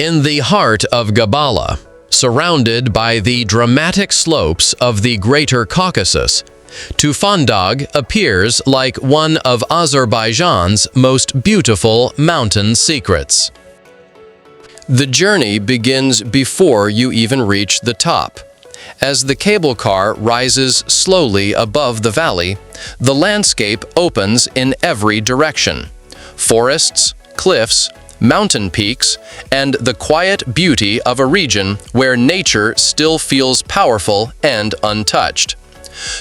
In the heart of Gabala, surrounded by the dramatic slopes of the Greater Caucasus, Tufandag appears like one of Azerbaijan's most beautiful mountain secrets. The journey begins before you even reach the top. As the cable car rises slowly above the valley, the landscape opens in every direction. Forests, cliffs, mountain peaks, and the quiet beauty of a region where nature still feels powerful and untouched.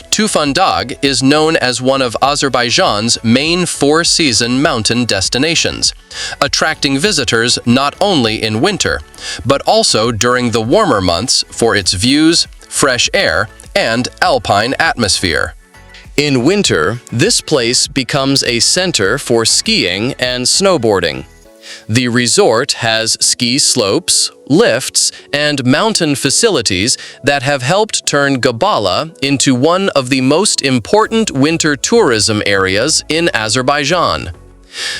Tufandag is known as one of Azerbaijan's main four-season mountain destinations, attracting visitors not only in winter, but also during the warmer months for its views, fresh air, and alpine atmosphere. In winter, this place becomes a center for skiing and snowboarding. The resort has ski slopes, lifts, and mountain facilities that have helped turn Gabala into one of the most important winter tourism areas in Azerbaijan.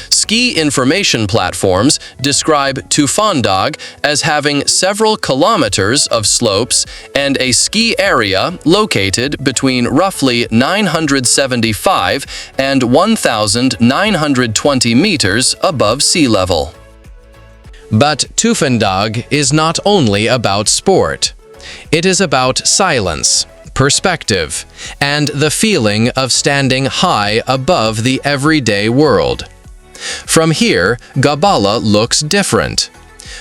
Ski information platforms describe Tufandag as having several kilometers of slopes and a ski area located between roughly 975 and 1,920 meters above sea level. But Tufandag is not only about sport. It is about silence, perspective, and the feeling of standing high above the everyday world. From here, Gabala looks different.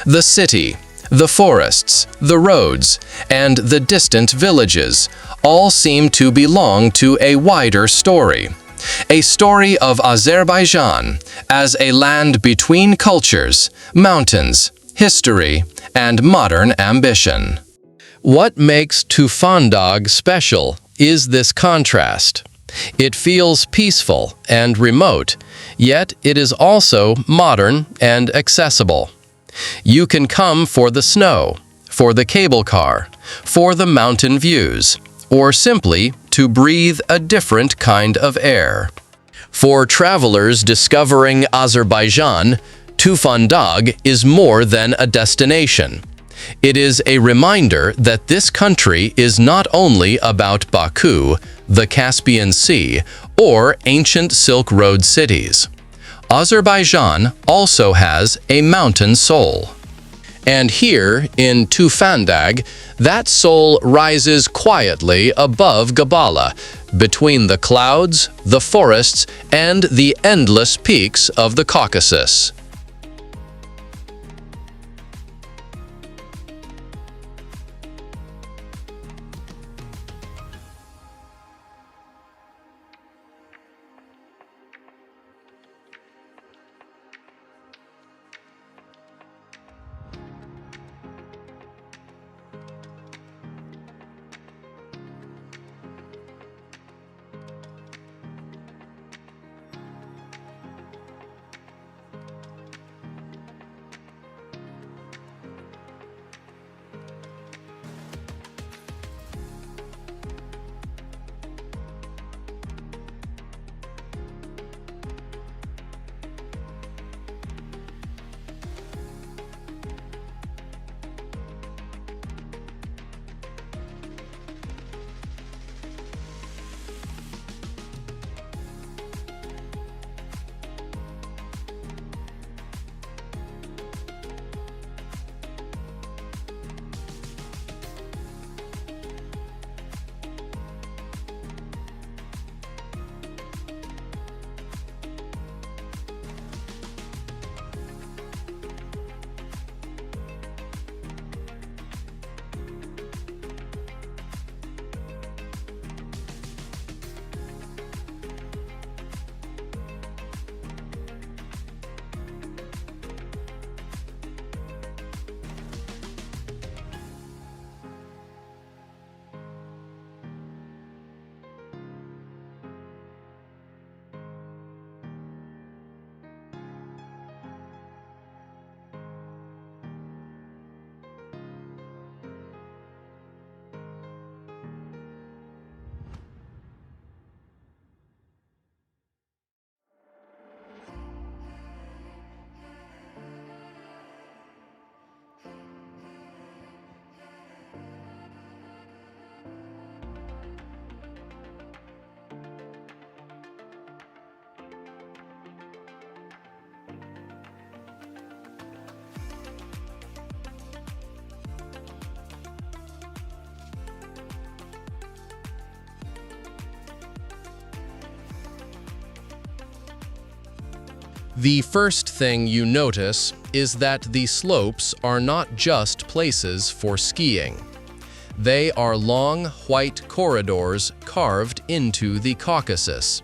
The city, the forests, the roads, and the distant villages all seem to belong to a wider story. A story of Azerbaijan as a land between cultures, mountains, history, and modern ambition. What makes Tufandag special is this contrast. It feels peaceful and remote, yet it is also modern and accessible. You can come for the snow, for the cable car, for the mountain views, or simply to breathe a different kind of air. For travelers discovering Azerbaijan, Tufandag is more than a destination. It is a reminder that this country is not only about Baku, the Caspian Sea, or ancient Silk Road cities. Azerbaijan also has a mountain soul. And here, in Tufandag, that soul rises quietly above Gabala, between the clouds, the forests, and the endless peaks of the Caucasus. The first thing you notice is that the slopes are not just places for skiing. They are long, white corridors carved into the Caucasus,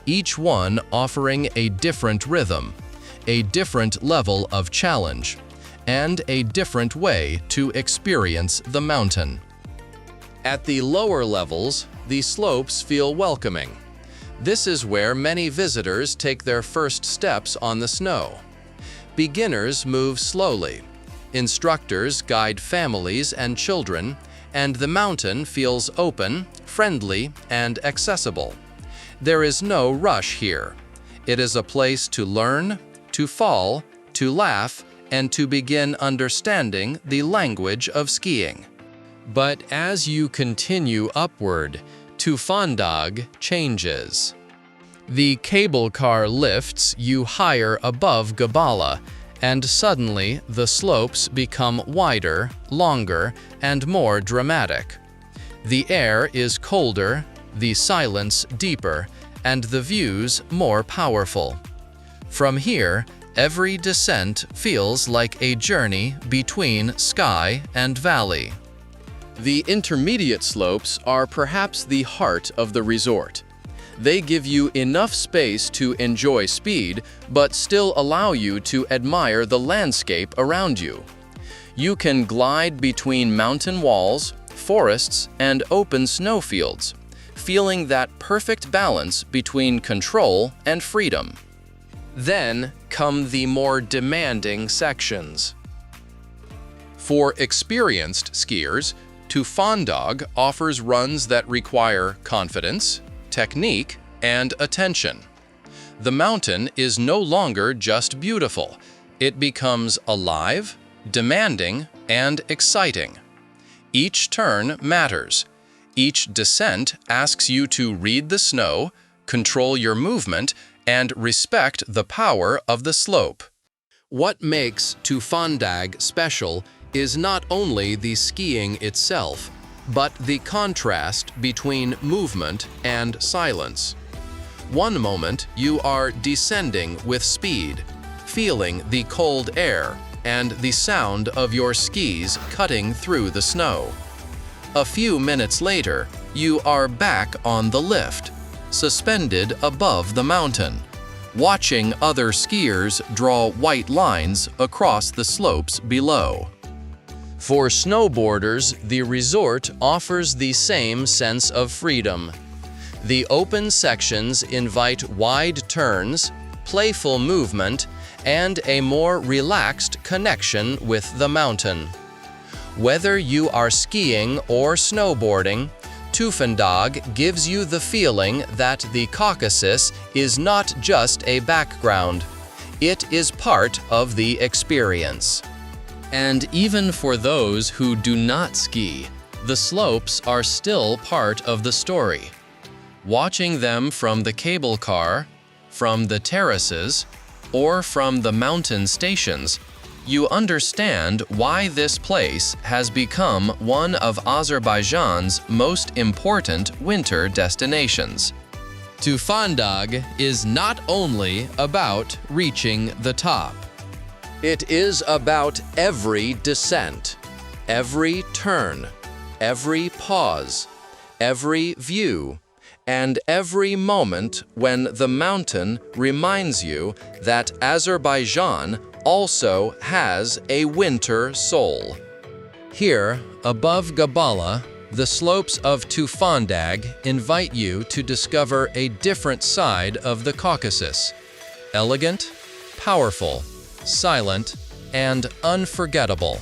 each one offering a different rhythm, a different level of challenge, and a different way to experience the mountain. At the lower levels, the slopes feel welcoming. This is where many visitors take their first steps on the snow. Beginners move slowly. Instructors guide families and children, and the mountain feels open, friendly, and accessible. There is no rush here. It is a place to learn, to fall, to laugh, and to begin understanding the language of skiing. But as you continue upward, Tufandag changes. The cable car lifts you higher above Gabala, and suddenly the slopes become wider, longer, and more dramatic. The air is colder, the silence deeper, and the views more powerful. From here, every descent feels like a journey between sky and valley. The intermediate slopes are perhaps the heart of the resort. They give you enough space to enjoy speed, but still allow you to admire the landscape around you. You can glide between mountain walls, forests, and open snowfields, feeling that perfect balance between control and freedom. Then come the more demanding sections. For experienced skiers, Tufandag offers runs that require confidence, technique, and attention. The mountain is no longer just beautiful. It becomes alive, demanding, and exciting. Each turn matters. Each descent asks you to read the snow, control your movement, and respect the power of the slope. What makes Tufandag special is not only the skiing itself, but the contrast between movement and silence. One moment you are descending with speed, feeling the cold air and the sound of your skis cutting through the snow. A few minutes later, you are back on the lift, suspended above the mountain, watching other skiers draw white lines across the slopes below. For snowboarders, the resort offers the same sense of freedom. The open sections invite wide turns, playful movement, and a more relaxed connection with the mountain. Whether you are skiing or snowboarding, Tufandag gives you the feeling that the Caucasus is not just a background. It is part of the experience. And even for those who do not ski, the slopes are still part of the story. Watching them from the cable car, from the terraces, or from the mountain stations, you understand why this place has become one of Azerbaijan's most important winter destinations. Tufandag is not only about reaching the top. It is about every descent, every turn, every pause, every view, and every moment when the mountain reminds you that Azerbaijan also has a winter soul. Here, above Gabala, the slopes of Tufandag invite you to discover a different side of the Caucasus. Elegant, powerful, silent, and unforgettable.